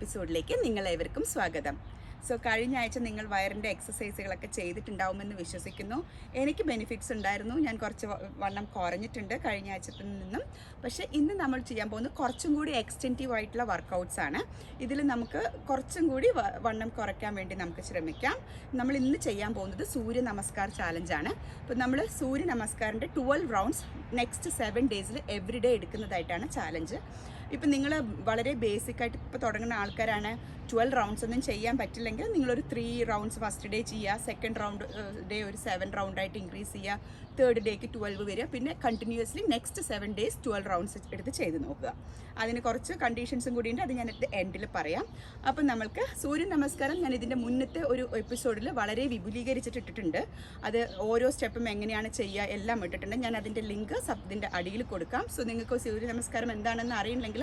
എപ്പിസോഡിലേക്ക് നിങ്ങളേവർക്കും സ്വാഗതം. കഴിഞ്ഞ ആഴ്ച നിങ്ങൾ വയറിൻ്റെ എക്സസൈസുകളൊക്കെ ചെയ്തിട്ടുണ്ടാവുമെന്ന് വിശ്വസിക്കുന്നു. എനിക്ക് ബെനിഫിറ്റ്സ് ഉണ്ടായിരുന്നു. ഞാൻ കുറച്ച് വണ്ണം കുറഞ്ഞിട്ടുണ്ട് കഴിഞ്ഞ ആഴ്ചത്തിൽ നിന്നും. പക്ഷേ ഇന്ന് നമ്മൾ ചെയ്യാൻ പോകുന്നത് കുറച്ചും കൂടി എക്സ്റ്റെൻറ്റീവ് ആയിട്ടുള്ള വർക്കൗട്ട്സ് ആണ്. ഇതിൽ നമുക്ക് കുറച്ചും കൂടി വണ്ണം കുറയ്ക്കാൻ വേണ്ടി നമുക്ക് ശ്രമിക്കാം. നമ്മൾ ഇന്ന് ചെയ്യാൻ പോകുന്നത് സൂര്യ നമസ്കാർ ചാലഞ്ചാണ്. അപ്പോൾ നമ്മൾ സൂര്യ നമസ്കാറിൻ്റെ 12 റൗണ്ട്സ് നെക്സ്റ്റ് 7 ഡേയ്സിൽ എവറി ഡേ എടുക്കുന്നതായിട്ടാണ് ചാലഞ്ച്. ഇപ്പം നിങ്ങൾ വളരെ ബേസിക്കായിട്ട് ഇപ്പോൾ തുടങ്ങുന്ന ആൾക്കാരാണ്, 12 റൗണ്ട്സ് ഒന്നും ചെയ്യാൻ പറ്റില്ലെങ്കിൽ നിങ്ങളൊരു 3 റൗണ്ട്സ് ഫസ്റ്റ് ഡേ ചെയ്യുക, സെക്കൻഡ് ഡേ ഒരു 7 റൗണ്ടായിട്ട് ഇൻക്രീസ് ചെയ്യുക, തേർഡ് ഡേക്ക് 12 വരിക, പിന്നെ കണ്ടിന്യൂസ്ലി നെക്സ്റ്റ് 7 ഡേയ്സ് 12 റൗണ്ട്സ് എടുത്ത് ചെയ്ത് നോക്കുക. അതിന് കുറച്ച് കണ്ടീഷൻസും കൂടിയുണ്ട്, അത് ഞാൻ എൻഡിൽ പറയാം. അപ്പം നമ്മൾക്ക് സൂര്യ നമസ്കാരം ഞാൻ ഇതിൻ്റെ മുന്നത്തെ ഒരു എപ്പിസോഡിൽ വളരെ വിപുലീകരിച്ചിട്ടിട്ടുണ്ട്. അത് ഓരോ സ്റ്റെപ്പും എങ്ങനെയാണ് ചെയ്യുക എല്ലാം ഇട്ടിട്ടുണ്ട്. ഞാൻ അതിൻ്റെ ലിങ്ക് ഇതിൻ്റെ അടിയിൽ കൊടുക്കാം. സോ നിങ്ങൾക്ക് സൂര്യ നമസ്കാരം എന്താണെന്ന് അറിയില്ലെങ്കിൽ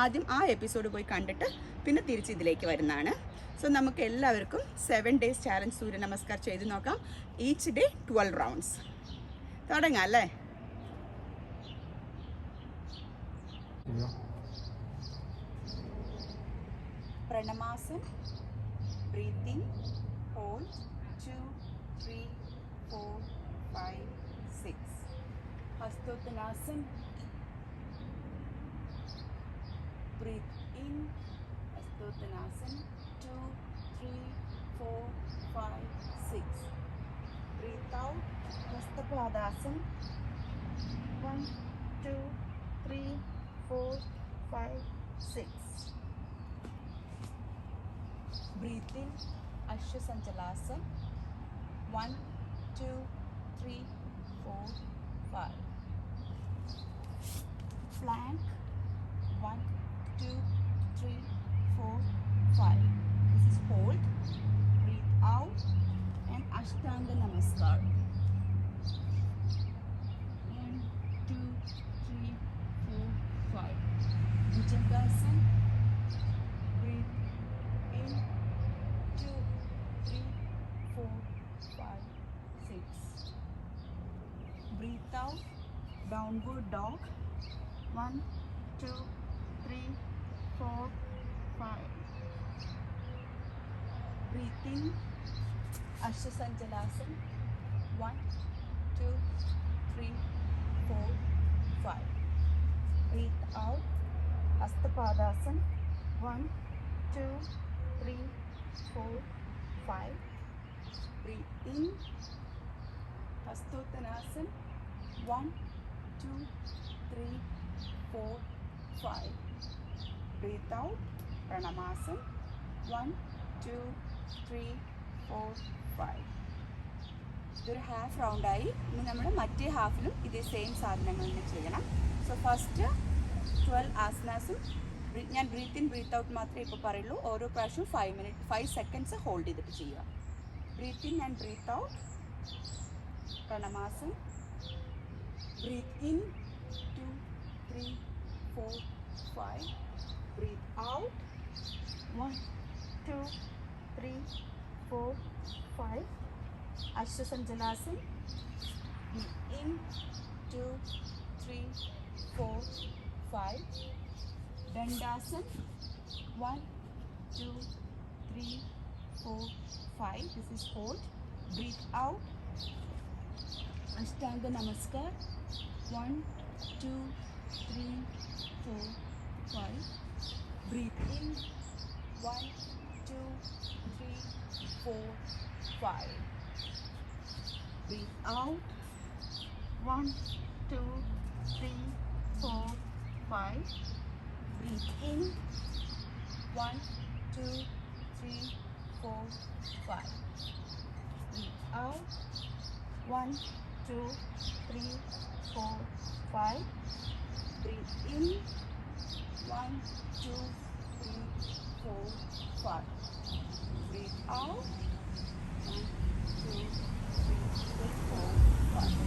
ആദ്യം ആ എപ്പിസോഡ് പോയി കണ്ടിട്ട് പിന്നെ തിരിച്ച് ഇതിലേക്ക് വരുന്നതാണ്. സോ നമുക്ക് എല്ലാവർക്കും 7 ഡേയ്സ് ചാലഞ്ച് സൂര്യ നമസ്കാർ ചെയ്ത് നോക്കാം. Each day 12 rounds. തുടങ്ങാം അല്ലേ? Pranamasana, breathing, hold 2, 3, 4, 5, 6. Hastottanasana, breathe in, Hastottanasana, 2, 3, 4, 5, 6. Breathe out, Hastapadasana, 1, 2, 3, 4, 5, 6. Breathe in, Ashwasanchalasana, 1, 2, 3, 4, 5. Plank, 1, 2, 3, 4, 5. This is hold. Breathe out and Ashtanga Namaskar. 1, 2, 3, 4, 5. Bhujangasana. Breathe in. 2, 3, 4, 5, 6. Breathe out. Downward dog. 1, 2, 3, 4, 5. Breathe in, Ashwasanchalasana, 1, 2, 3, 4, 5. Breathe out, Hastapadasana, 1, 2, 3, 4, 5. Breathe in, Hastottanasana, 1, 2, 3, 4, 5. Breathe out, Pranamasana, 1, 2, 3, 4, 5. ഇതൊരു half റൗണ്ടായി. ഇനി നമ്മൾ മറ്റേ ഹാഫിലും ഇതേ same സാധനങ്ങൾ തന്നെ ചെയ്യണം. So first 12 ആസനാസും ഞാൻ breath in breathe out മാത്രമേ ഇപ്പോൾ പറയുള്ളൂ. ഓരോ പ്രാവശ്യവും 5 സെക്കൻഡ്സ് ഹോൾഡ് ചെയ്തിട്ട് ചെയ്യുക. Breathe in and breathe out. Pranamasana. Breathe in 2, 3, 4, 5. Breathe out, 1, 2, 3, 4, 5. Ashwasanchalasana. Breathe in, 2, 3, 4, 5. Dandasana. 1, 2, 3, 4, 5. This is hold. Breathe out. Ashtanga Namaskar. 1, 2, 3, 4, 5. Breathe in, 1, 2, 3, 4, 5. Breathe out, 1, 2, 3, 4, 5. Breathe in, 1, 2, 3, 4, 5. Breathe out, 1, 2, 3, 4, 5. Breathe in, 1, 2, 3, 4, 5. Breathe out. 1, 2, 3, 4, 5.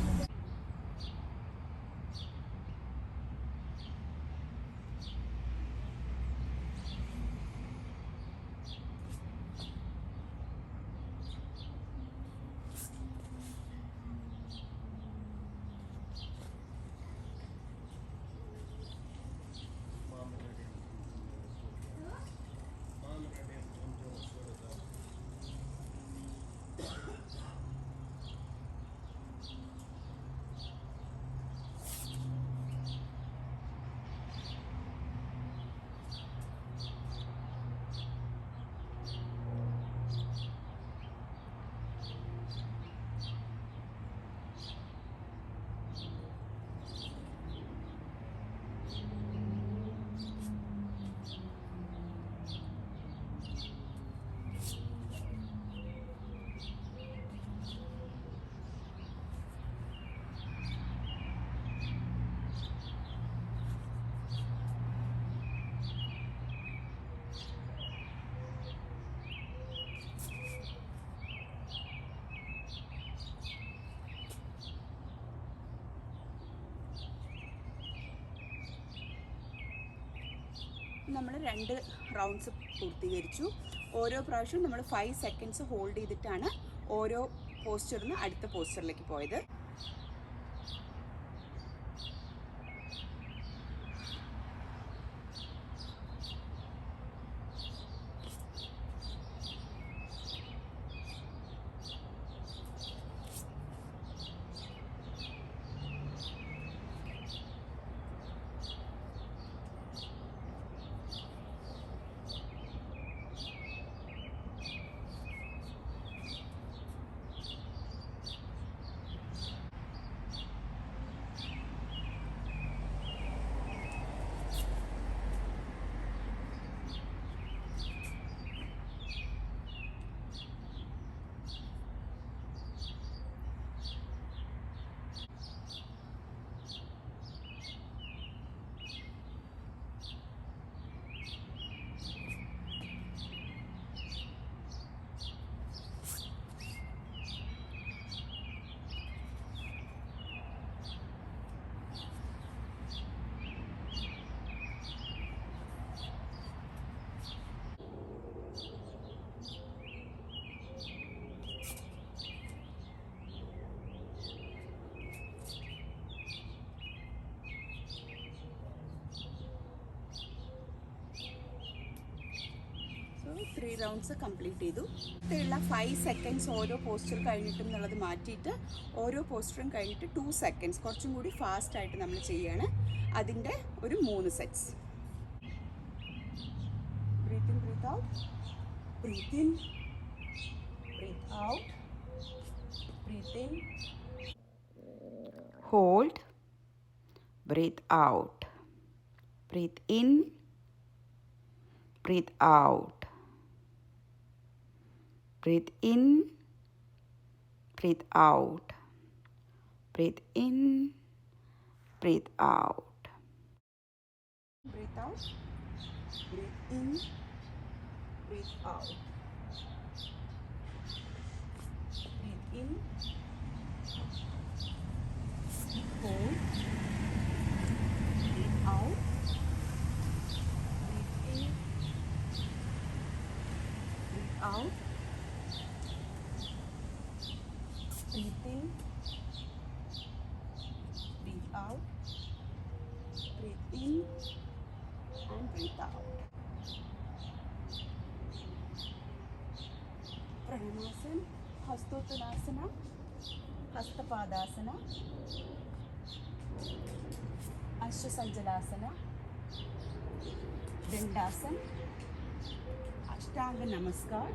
നമ്മൾ 2 rounds പൂർത്തീകരിച്ചു. ഓരോ പ്രാവശ്യവും നമ്മൾ 5 seconds hold ചെയ്തിട്ടാണ് ഓരോ പോസ്റ്ററിൽ നിന്ന് അടുത്ത പോസ്റ്ററിലേക്ക് പോയത്. സോ 3 റൗണ്ട്സ് കംപ്ലീറ്റ് ചെയ്തു. ഇത്രയുള്ള 5 സെക്കൻഡ്സ് ഓരോ പോസ്റ്റർ കഴിഞ്ഞിട്ടും എന്നുള്ളത് മാറ്റിയിട്ട് ഓരോ പോസ്റ്ററും കഴിഞ്ഞിട്ട് 2 സെക്കൻഡ്സ് കുറച്ചും കൂടി ഫാസ്റ്റായിട്ട് നമ്മൾ ചെയ്യുകയാണ്. അതിൻ്റെ ഒരു 3 sets. Breathe in, breathe out, breathe in, breathe out, breathe in, hold, breathe out, breathe in, breathe out, breathe in, breathe out, breathe in, breathe out, breathe out, breathe in, breathe out, breathe in, hold, breathe out, out, breathe in, breathe out, breathe in and breathe out. Pranamasana, Hastottanasana, Hastapadasana, Ashtasanjalasana, Dandasana, Ashtanga Namaskar,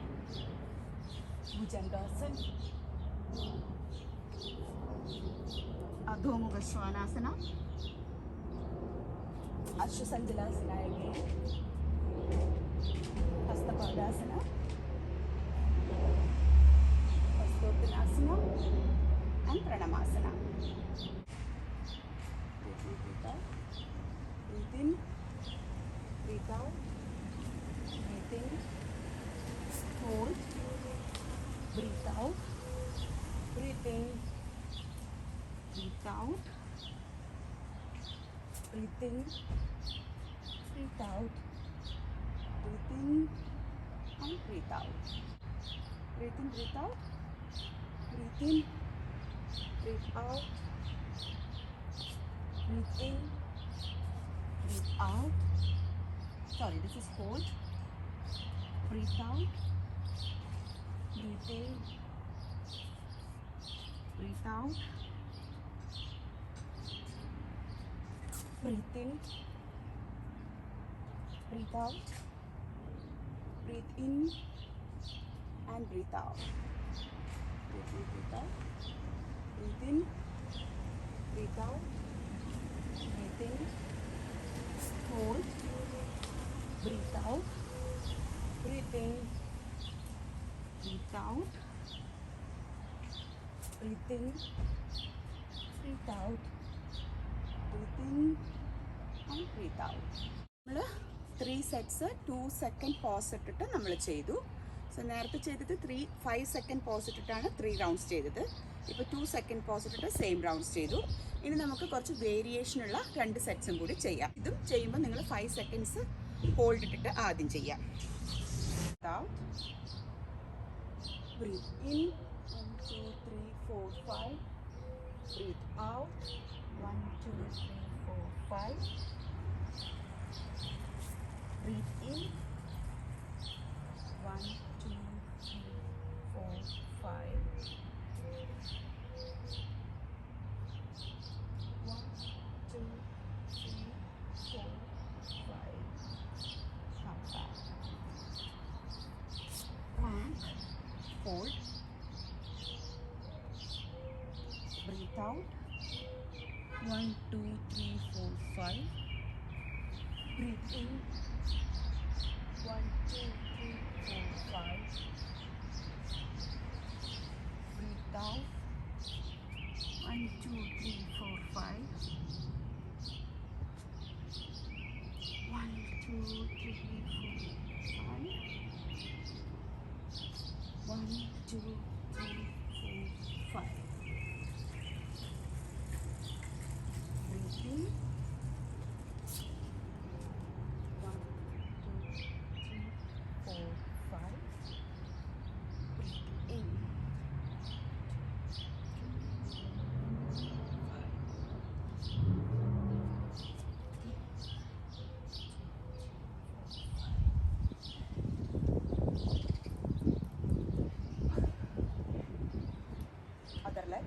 Bhujangasana, Adho Mukha Svanasana, Ashtasanjalasana again, Hastapadasana, Hastottanasana and Pranamasana. Breathe out, breathe in, breathe out, breathe in, hold, breathe out, breathe in, breathe out, breathe in, breathe out, breathe in and breathe out. Breathe in, breathe out, breathe in, breathe out, breathe in, breathe out. Sorry, this is hold. Breathe out, breathe in, breathe out, breathe in, breathe out, breathe in and breathe out. Breathe in, breathe out, breathe in, breathe out, breathe in, hold, breathe out, breathe in, breathe out, breathe in, breathe out, breathe in and breathe out. നമ്മൾ 3 sets 2 second pose ഇട്ടിട്ട് നമ്മൾ ചെയ്തു. So നേരത്തെ ചെയ്തത് 5 second pose ഇട്ടിട്ടാണ് 3 rounds ചെയ്തത്. ഇപ്പോൾ 2 second pose ഇട്ടിട്ട് സെയിം റൗണ്ട്സ് ചെയ്തു. ഇനി നമുക്ക് കുറച്ച് വേരിയേഷനുള്ള 2 സെറ്റ്സും കൂടി ചെയ്യാം. ഇതും ചെയ്യുമ്പോൾ നിങ്ങൾ 5 സെക്കൻഡ്സ് ഹോൾഡ് ഇട്ടിട്ട് ആദ്യം ചെയ്യാം. Breathe in 1 2 3 4 5. Breathe out 1 2 3 4 5. Breathe in 1 2 3 4 5. 1 2 3 4 5. Come back. Plank. Hold. Breathe out 1 2 3 4 5. Breathe in 1 2 3 4 5. Breathe out 1 2 3 4 5. 1 2 3 4 5. 1 2 3 4 5. Breathe in 1 2 3 4 5. Breathe in 5. Other leg.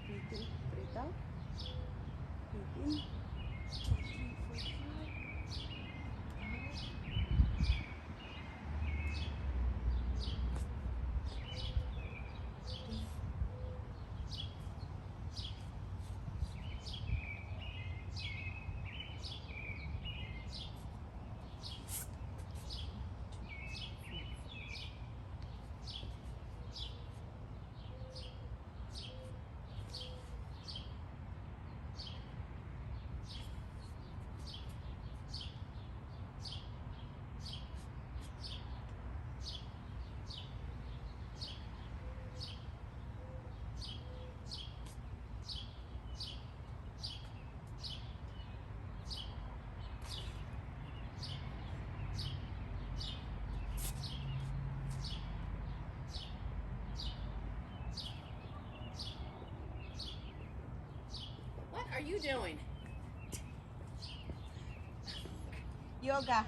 Breathe in, breathe out. Breathe in 2 3 4 5. What are you doing? Yoga.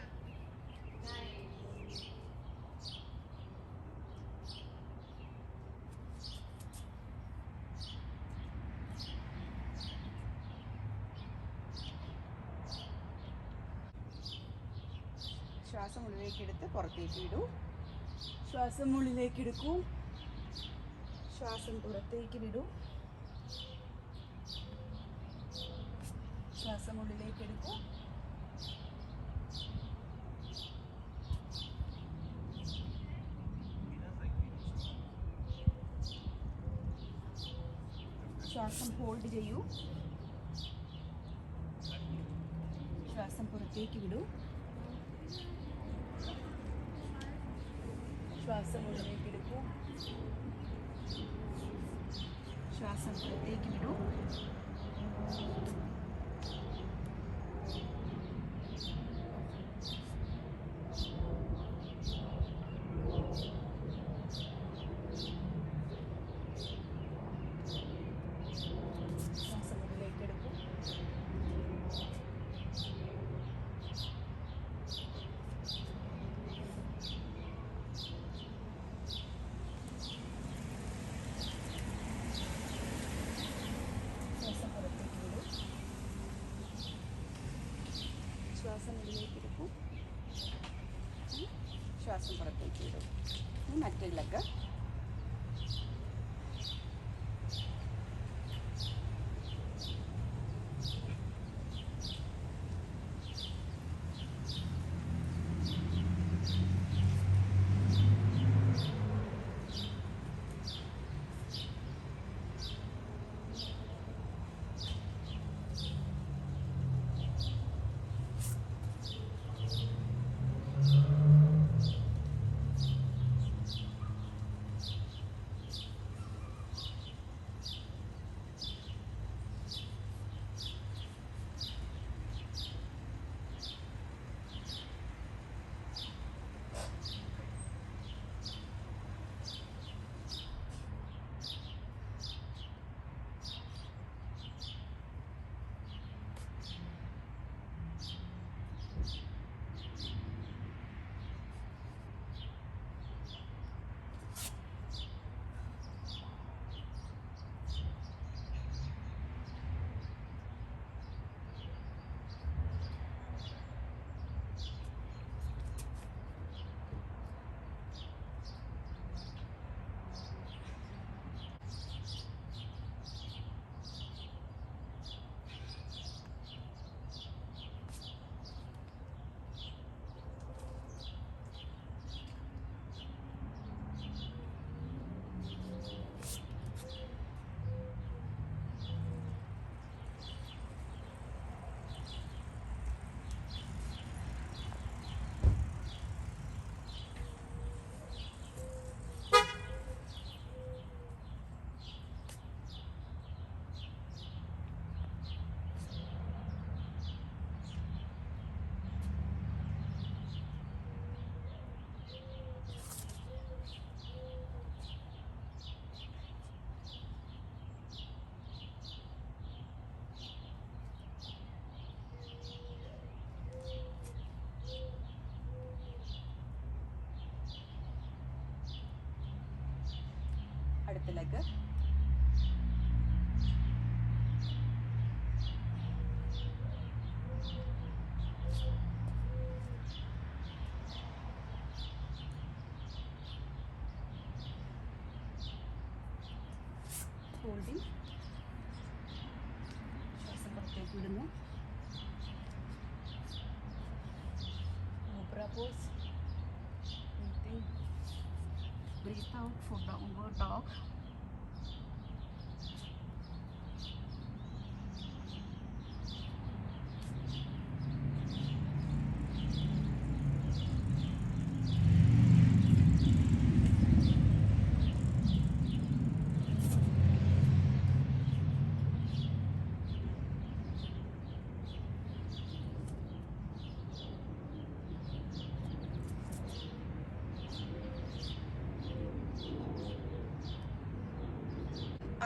ശ്വാസം ഉള്ളിലേക്ക് എടുത്ത് പുറത്തേക്ക് വിടൂ. ശ്വാസം ഉള്ളിലേക്ക് എടുക്കൂ. ശ്വാസം പുറത്തേക്ക് വിടൂ. ശ്വാസം ഉള്ളിലേക്ക് എടുക്കൂ. ശ്വാസം ഹോൾഡ് ചെയ്യൂ. ശ്വാസം പുറത്തേക്ക് വിടൂ. ശ്വാസം ഉള്ളിലേക്ക് എടുക്കൂ. ശ്വാസം പുറത്തേക്ക് വിടൂ. ശ്വാസം ഉള്ളിലേക്ക് എടുക്കൂ. ശ്വാസം പുറത്തേക്ക് വിടൂ. ശ്വാസം ഉള്ളിലേക്ക് എടുക്കൂ. ശ്വാസം പുറത്തേക്ക് വിടൂ. ഇനി മറ്റേ ലെഗ്. അടുത്ത ലെഗ്. ഹോൾഡിങ്. ശ്വാസം പുറത്തേക്ക് വിടുന്നു. Cobra pose. Breathe out for downward dog.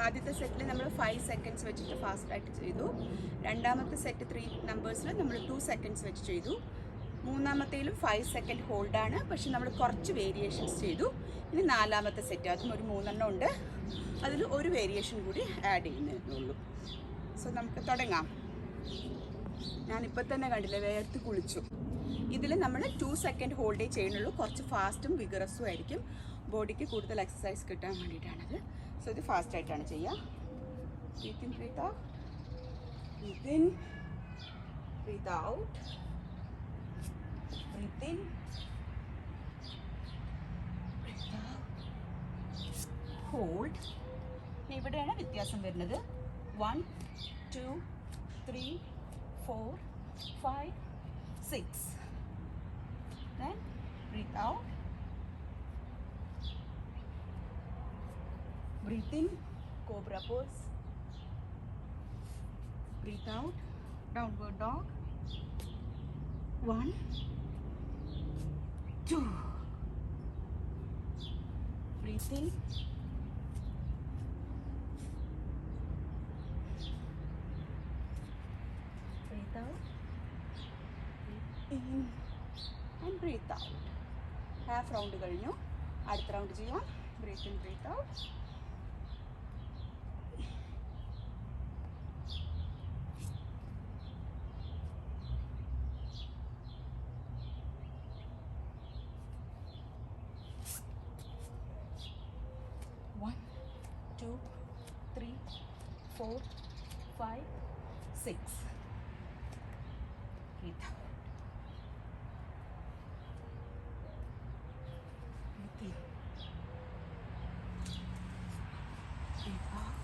ആദ്യത്തെ സെറ്റിൽ നമ്മൾ 5 സെക്കൻഡ്സ് വെച്ചിട്ട് ഫാസ്റ്റായിട്ട് ചെയ്തു. രണ്ടാമത്തെ സെറ്റ് 3 നമ്പേഴ്സിൽ നമ്മൾ 2 സെക്കൻഡ്സ് വെച്ച് ചെയ്തു. മൂന്നാമത്തേലും 5 സെക്കൻഡ് ഹോൾഡാണ്, പക്ഷെ നമ്മൾ കുറച്ച് വേരിയേഷൻസ് ചെയ്തു. ഇനി നാലാമത്തെ സെറ്റ്, അതും ഒരു 3 എണ്ണം ഉണ്ട്, അതിൽ ഒരു വേരിയേഷൻ കൂടി ആഡ് ചെയ്യുന്നതേ ഉള്ളൂ. സോ നമുക്ക് തുടങ്ങാം. ഞാനിപ്പോൾ തന്നെ കണ്ടില്ലേ, വേർത്ത് കുളിച്ചു. ഇതിൽ നമ്മൾ 2 സെക്കൻഡ് ഹോൾഡേ ചെയ്യുന്നുള്ളൂ. കുറച്ച് ഫാസ്റ്റും വിഗറസും ആയിരിക്കും, ബോഡിക്ക് കൂടുതൽ എക്സസൈസ് കിട്ടാൻ വേണ്ടിയിട്ടാണത്. സോ ഇത് ഫാസ്റ്റായിട്ടാണ് ചെയ്യുക. Breathe in, breathe out, breathe in, breathe out, breathe in, breathe out, hold. ഇവിടെയാണ് വ്യത്യാസം വരുന്നത്. 1 2 3 4 5 6. Then breathe out, breathe in, cobra pose, breathe out, downward dog. 1 2. Breathe in, breathe out, breathe in and breathe out. Half round കഴിഞ്ഞു. അടുത്ത round ചെയ്യാം. Breathe in, breathe out. One, 2 3 4 5 6. Breathe out. Breathe in. Breathe out.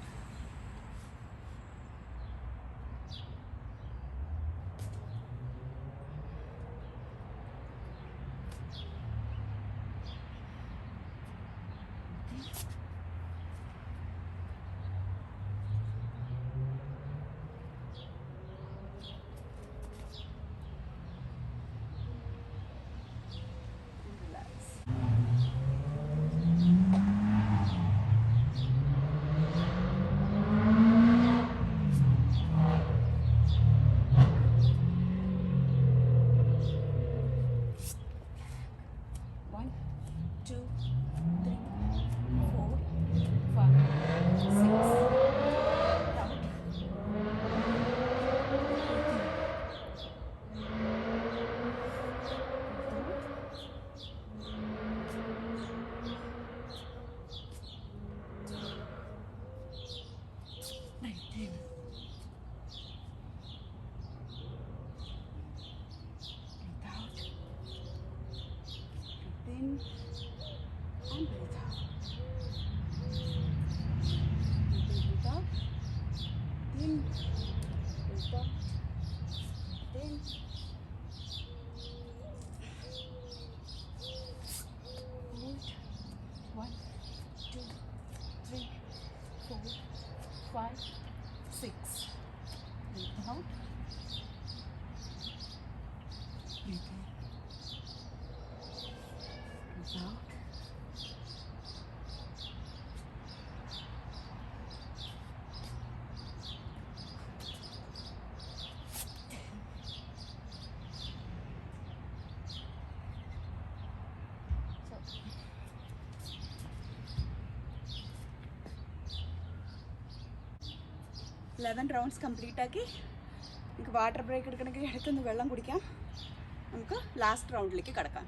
and breathe out. Breathe out. In. Breathe out. In. Hold. 1, 2, 3, 4, 5, 6. Breathe out. Breathe in. Breathe out. 11 rounds complete ആക്കി. നമുക്ക് water break എടുക്കണമെങ്കിൽ ഇടയ്ക്കൊന്ന് വെള്ളം കുടിക്കാം. നമുക്ക് last റൗണ്ടിലേക്ക് കിടക്കാം.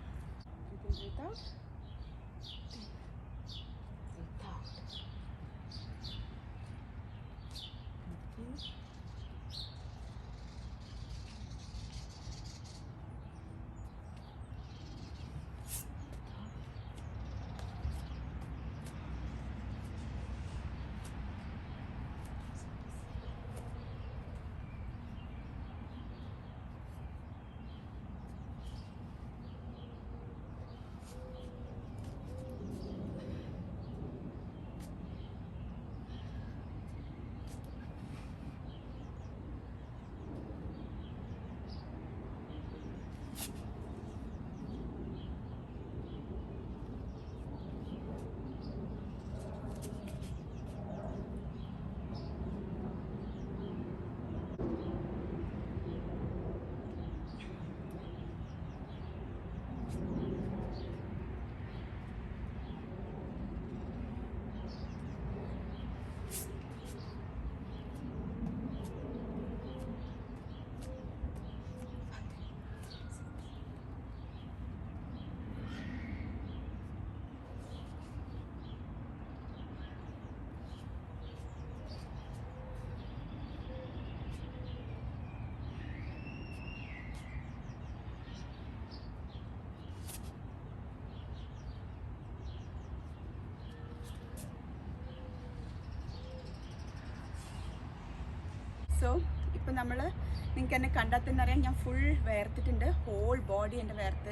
So ഇപ്പം നിങ്ങൾക്ക് എന്നെ കണ്ടാൽ തന്നെ അറിയാം, ഞാൻ ഫുൾ വേർത്തിട്ടുണ്ട്. ഹോൾ ബോഡി എൻ്റെ വേർത്ത്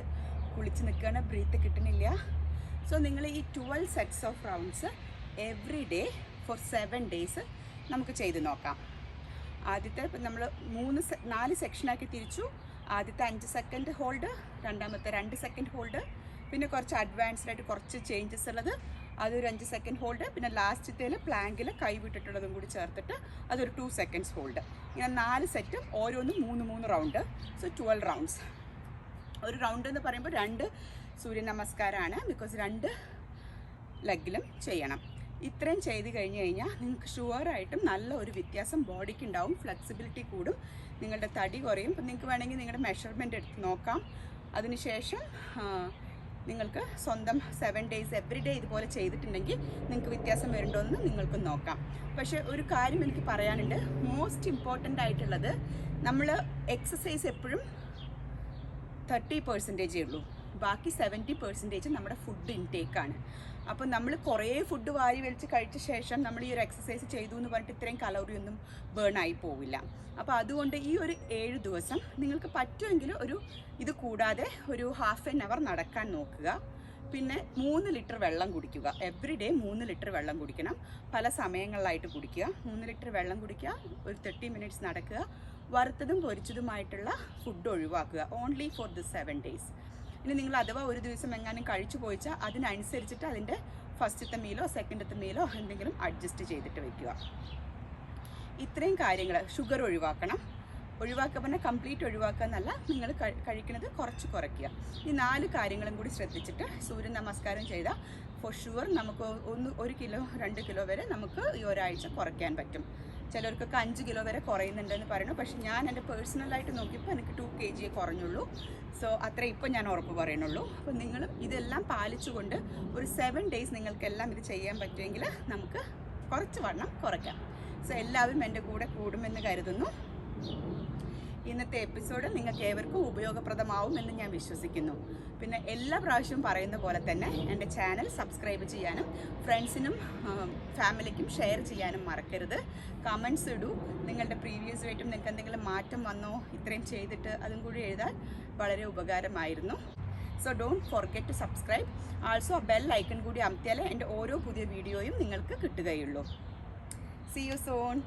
കുളിച്ച് നിൽക്കുകയാണ്, ബ്രീത്ത് കിട്ടുന്നില്ല. സോ നിങ്ങൾ ഈ 12 sets of rounds every day for 7 days നമുക്ക് ചെയ്ത് നോക്കാം. ആദ്യത്തെ നമ്മൾ 4 സെക്ഷനാക്കി തിരിച്ചു. ആദ്യത്തെ 5 സെക്കൻഡ് ഹോൾഡ്, രണ്ടാമത്തെ 2 സെക്കൻഡ് ഹോൾഡ്, പിന്നെ കുറച്ച് അഡ്വാൻസ്ഡ് ആയിട്ട് കുറച്ച് ചേഞ്ചസ് ഉള്ളത് അതൊരു 5 സെക്കൻഡ് ഹോൾഡ്, പിന്നെ ലാസ്റ്റത്തേൽ പ്ലാങ്കിൽ കൈ വിട്ടിട്ടുള്ളതും കൂടി ചേർത്തിട്ട് അതൊരു 2 സെക്കൻഡ്സ് ഹോൾഡ്. ഇങ്ങനെ 4 സെറ്റും ഓരോന്നും 3 റൗണ്ട്. So 12 rounds. ഒരു റൗണ്ട് എന്ന് പറയുമ്പോൾ 2 സൂര്യ നമസ്കാരമാണ്, ബിക്കോസ് 2 ലെഗിലും ചെയ്യണം. ഇത്രയും ചെയ്ത് കഴിഞ്ഞ് കഴിഞ്ഞാൽ നിങ്ങൾക്ക് ഷുവറായിട്ടും നല്ല ഒരു വ്യത്യാസം ബോഡിക്ക് ഉണ്ടാവും. ഫ്ലെക്സിബിലിറ്റി കൂടും, നിങ്ങളുടെ തടി കുറയും. ഇപ്പം നിങ്ങൾക്ക് വേണമെങ്കിൽ നിങ്ങളുടെ മെഷർമെൻറ്റ് എടുത്ത് നോക്കാം. അതിനുശേഷം നിങ്ങൾക്ക് സ്വന്തം 7 ഡേയ്സ് എവറി ഡേ ഇതുപോലെ ചെയ്തിട്ടുണ്ടെങ്കിൽ നിങ്ങൾക്ക് വ്യത്യാസം വരുന്നുണ്ടോയെന്ന് നിങ്ങൾക്ക് നോക്കാം. പക്ഷേ ഒരു കാര്യം എനിക്ക് പറയാനുണ്ട്. മോസ്റ്റ് ഇമ്പോർട്ടൻ്റ് ആയിട്ടുള്ളത്, നമ്മൾ എക്സസൈസ് എപ്പോഴും 30% ഉള്ളൂ, ബാക്കി 70% നമ്മുടെ ഫുഡ് ഇൻടേക്കാണ്. അപ്പോൾ നമ്മൾ കുറേ ഫുഡ് വാരി വലിച്ച് കഴിച്ച ശേഷം നമ്മൾ ഈ ഒരു എക്സസൈസ് ചെയ്തു എന്ന് പറഞ്ഞിട്ട് ഇത്രയും കലോറി ഒന്നും ബേൺ ആയി പോവില്ല. അപ്പോൾ അതുകൊണ്ട് ഈ ഒരു 7 ദിവസം നിങ്ങൾക്ക് പറ്റുമെങ്കിൽ ഇത് കൂടാതെ ഒരു ½ ആൻ അവർ നടക്കാൻ നോക്കുക. പിന്നെ 3 ലിറ്റർ വെള്ളം കുടിക്കുക. എവറി ഡേ 3 ലിറ്റർ വെള്ളം കുടിക്കണം. പല സമയങ്ങളിലായിട്ട് കുടിക്കുക. 3 ലിറ്റർ വെള്ളം കുടിക്കുക, ഒരു 30 മിനിറ്റ്സ് നടക്കുക. വറുത്തതും പൊരിച്ചതുമായിട്ടുള്ള ഫുഡ് ഒഴിവാക്കുക. Only for the 7 days. ഇനി നിങ്ങൾ അഥവാ ഒരു ദിവസം എങ്ങാനും കഴിച്ചു പോയിച്ചാൽ അതിനനുസരിച്ചിട്ട് അതിൻ്റെ ഫസ്റ്റത്തെ മീലോ സെക്കൻഡത്തെ മീലോ എന്തെങ്കിലും അഡ്ജസ്റ്റ് ചെയ്തിട്ട് വയ്ക്കുക. ഇത്രയും കാര്യങ്ങൾ. ഷുഗർ ഒഴിവാക്കണം. ഒഴിവാക്കുക പറഞ്ഞാൽ കംപ്ലീറ്റ് ഒഴിവാക്കുക എന്നല്ല, നിങ്ങൾ കഴിക്കുന്നത് കുറച്ച് കുറയ്ക്കുക. ഈ 4 കാര്യങ്ങളും കൂടി ശ്രദ്ധിച്ചിട്ട് സൂര്യ നമസ്കാരം ചെയ്താൽ ഫോർ ഷുവർ നമുക്ക് 1 കിലോ 2 കിലോ വരെ നമുക്ക് ഈ ഒരാഴ്ച കുറയ്ക്കാൻ പറ്റും. ചിലർക്കൊക്കെ 5 കിലോ വരെ കുറയുന്നുണ്ടെന്ന് പറയുന്നു. പക്ഷെ ഞാൻ എൻ്റെ പേഴ്സണലായിട്ട് നോക്കിയപ്പോൾ എനിക്ക് 2 kg കുറഞ്ഞുള്ളൂ. സോ അത്ര ഇപ്പോൾ ഞാൻ ഉറപ്പ് പറയുന്നുള്ളൂ. അപ്പോൾ നിങ്ങളും ഇതെല്ലാം പാലിച്ചുകൊണ്ട് ഒരു 7 ഡേയ്സ് നിങ്ങൾക്കെല്ലാം ഇത് ചെയ്യാൻ പറ്റുമെങ്കിൽ നമുക്ക് കുറച്ച് വണ്ണം കുറയ്ക്കാം. സോ എല്ലാവരും എൻ്റെ കൂടെ കൂടുമെന്ന് കരുതുന്നു. ഇന്നത്തെ എപ്പിസോഡ് നിങ്ങൾക്ക് ഏവർക്കും ഉപയോഗപ്രദമാവുമെന്ന് ഞാൻ വിശ്വസിക്കുന്നു. പിന്നെ എല്ലാ പ്രാവശ്യവും പറയുന്ന പോലെ തന്നെ എൻ്റെ ചാനൽ സബ്സ്ക്രൈബ് ചെയ്യാനും ഫ്രണ്ട്സിനും ഫാമിലിക്കും ഷെയർ ചെയ്യാനും മറക്കരുത്. കമൻറ്റ്സ് ഇടൂ. നിങ്ങളുടെ പ്രീവിയസ് ആയിട്ടും നിങ്ങൾക്ക് എന്തെങ്കിലും മാറ്റം വന്നോ ഇത്രയും ചെയ്തിട്ട് അതും കൂടി എഴുതാൻ വളരെ ഉപകാരമായിരുന്നു. So don't forget to subscribe. Also bell icon കൂടി അമർത്തിയാലേ എൻ്റെ ഓരോ പുതിയ വീഡിയോയും നിങ്ങൾക്ക് കിട്ടുകയുള്ളൂ. See you soon.